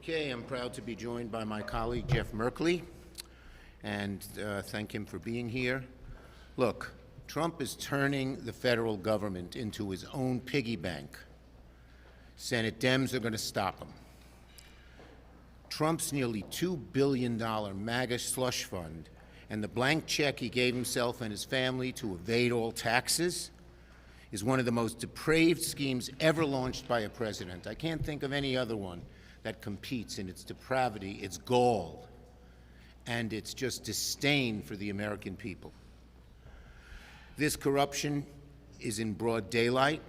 Okay, I'm proud to be joined by my colleague Jeff Merkley, and thank him for being here. Look, Trump is turning the federal government into his own piggy bank. Senate Dems are going to stop him. Trump's nearly $2 billion MAGA slush fund and the blank check he gave himself and his family to evade all taxes is one of the most depraved schemes ever launched by a president. I can't think of any other one that competes in its depravity, its gall, and its just disdain for the American people. This corruption is in broad daylight.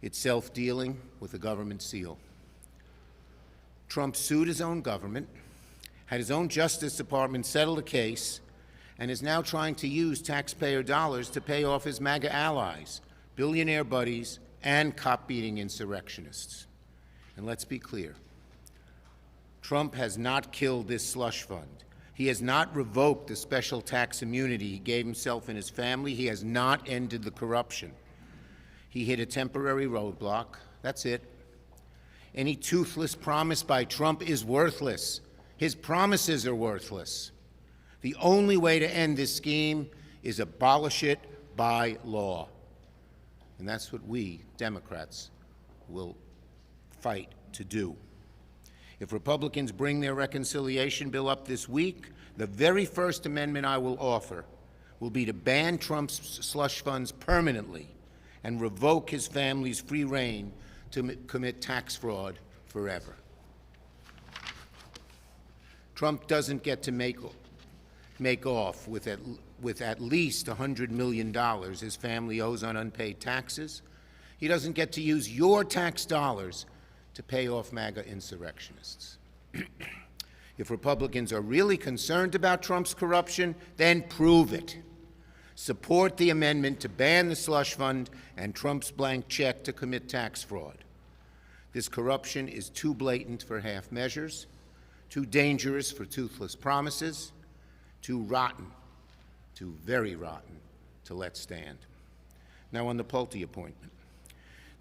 It's self-dealing with a government seal. Trump sued his own government, had his own Justice Department settle the case, and is now trying to use taxpayer dollars to pay off his MAGA allies, billionaire buddies, and cop-beating insurrectionists. And let's be clear, Trump has not killed this slush fund. He has not revoked the special tax immunity he gave himself and his family. He has not ended the corruption. He hit a temporary roadblock. That's it. Any toothless promise by Trump is worthless. His promises are worthless. The only way to end this scheme is abolish it by law. And that's what we, Democrats, will fight to do. If Republicans bring their reconciliation bill up this week, the very first amendment I will offer will be to ban Trump's slush funds permanently and revoke his family's free reign to commit tax fraud forever. Trump doesn't get to make off with at least $100 million his family owes on unpaid taxes. He doesn't get to use your tax dollars to pay off MAGA insurrectionists. If Republicans are really concerned about Trump's corruption, then prove it. Support the amendment to ban the slush fund and Trump's blank check to commit tax fraud. This corruption is too blatant for half measures, too dangerous for toothless promises, too rotten, too very rotten to let stand. Now on the Pulte appointment.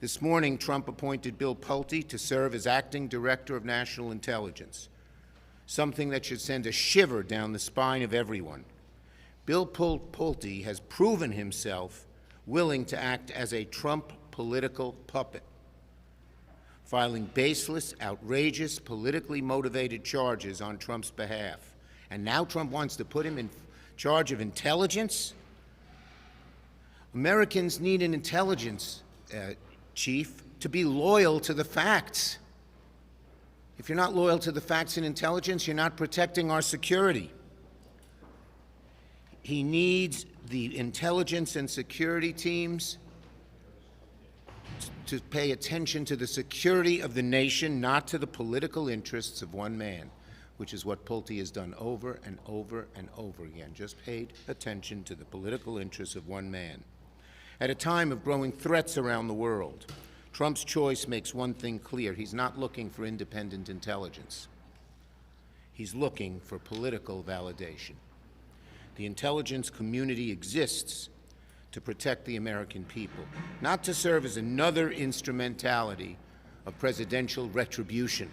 This morning, Trump appointed Bill Pulte to serve as acting director of national intelligence, something that should send a shiver down the spine of everyone. Bill Pulte has proven himself willing to act as a Trump political puppet, filing baseless, outrageous, politically motivated charges on Trump's behalf. And now Trump wants to put him in charge of intelligence? Americans need an intelligence chief to be loyal to the facts. If you're not loyal to the facts and intelligence, you're not protecting our security. He needs the intelligence and security teams to pay attention to the security of the nation, not to the political interests of one man, which is what Pulte has done over and over and over again, just paid attention to the political interests of one man. At a time of growing threats around the world, Trump's choice makes one thing clear. He's not looking for independent intelligence. He's looking for political validation. The intelligence community exists to protect the American people, not to serve as another instrumentality of presidential retribution.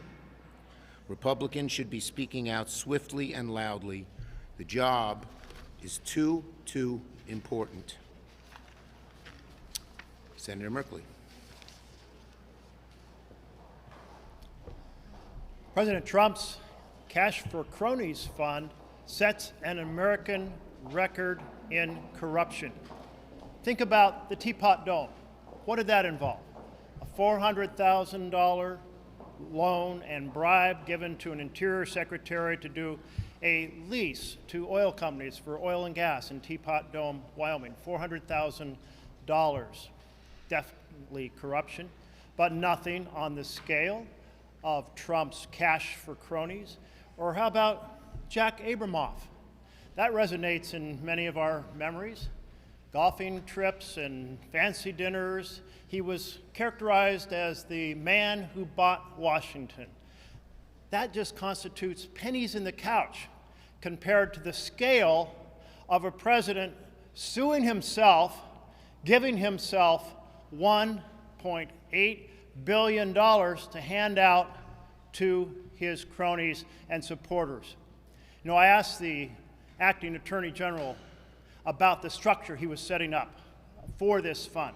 Republicans should be speaking out swiftly and loudly. The job is too important. Senator Merkley. President Trump's Cash for Cronies fund sets an American record in corruption. Think about the Teapot Dome. What did that involve? A $400,000 loan and bribe given to an Interior Secretary to do a lease to oil companies for oil and gas in Teapot Dome, Wyoming. $400,000. Definitely corruption, but nothing on the scale of Trump's Cash for Cronies. Or how about Jack Abramoff? That resonates in many of our memories. Golfing trips and fancy dinners. He was characterized as the man who bought Washington. That just constitutes pennies in the couch compared to the scale of a president suing himself, giving himself $1.8 billion to hand out to his cronies and supporters. You know, I asked the acting Attorney General about the structure he was setting up for this fund.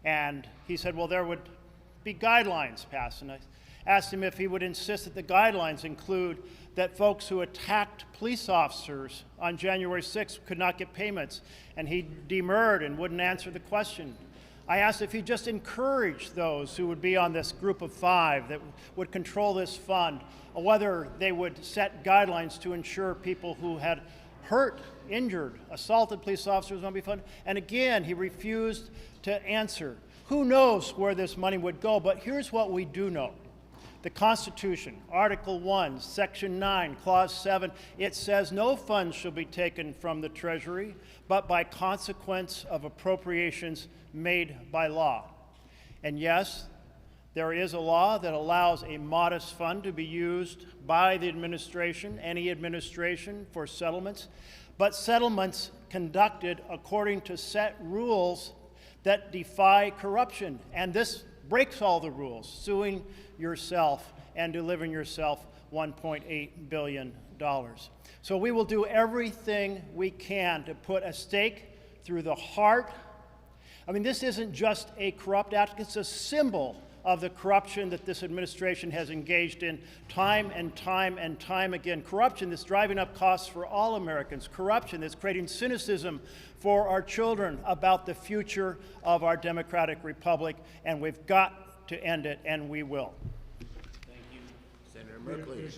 And he said, well, there would be guidelines passed. And I asked him if he would insist that the guidelines include that folks who attacked police officers on January 6th could not get payments. And he demurred and wouldn't answer the question. I asked if he just encouraged those who would be on this group of 5 that would control this fund, or whether they would set guidelines to ensure people who had hurt, injured, assaulted police officers won't be funded. And again, he refused to answer. Who knows where this money would go, but here's what we do know. The Constitution, Article 1, Section 9, Clause 7, it says no funds shall be taken from the Treasury, but by consequence of appropriations made by law. And yes, there is a law that allows a modest fund to be used by the administration, any administration, for settlements, but settlements conducted according to set rules that defy corruption. And this breaks all the rules, suing yourself and delivering yourself $1.8 billion. So we will do everything we can to put a stake through the heart. I mean, this isn't just a corrupt act, it's a symbol of the corruption that this administration has engaged in time and time and time again. Corruption that's driving up costs for all Americans. Corruption that's creating cynicism for our children about the future of our democratic republic. And we've got to end it, and we will. Thank you. Senator Merkley.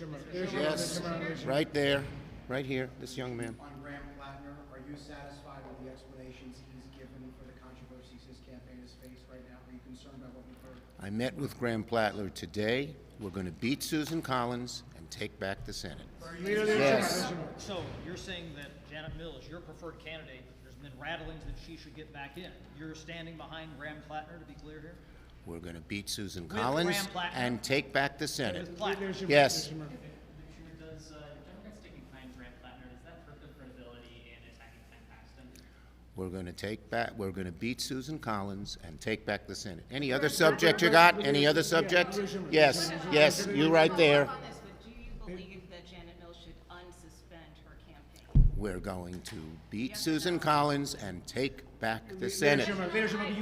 Yes, right there, right here, this young man. On Graham Platner, are you satisfied with the explanations he's given for the controversies his campaign has faced right now? Are you concerned about what we've heard? I met with Graham Platner today. We're going to beat Susan Collins and take back the Senate. Yes. So you're saying that Janet Mill is your preferred candidate. There's been rattlings that she should get back in. You're standing behind Graham Platner, to be clear here? We're going to beat Susan With Collins Graham Platner? and take back the Senate. With Platner. Yes. Does Democrats sticking behind Graham Platner, does that hurt their credibility in attacking Ken Paxton? We're going to beat Susan Collins and take back the Senate. Any other subject you got? Any other subject? Yes, yes, you right there. On this, but do you believe that Janet Mills should unsuspend her campaign? We're going to beat Susan Collins and take back the Senate.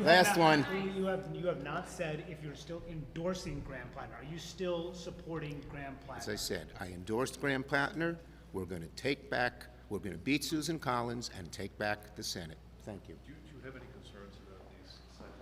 Last one. You have not said if you're still endorsing Graham Platner. Are you still supporting Graham Platner? As I said, I endorsed Graham Platner. We're going to beat Susan Collins and take back the Senate. Thank you. Do you have any concerns about these cycles?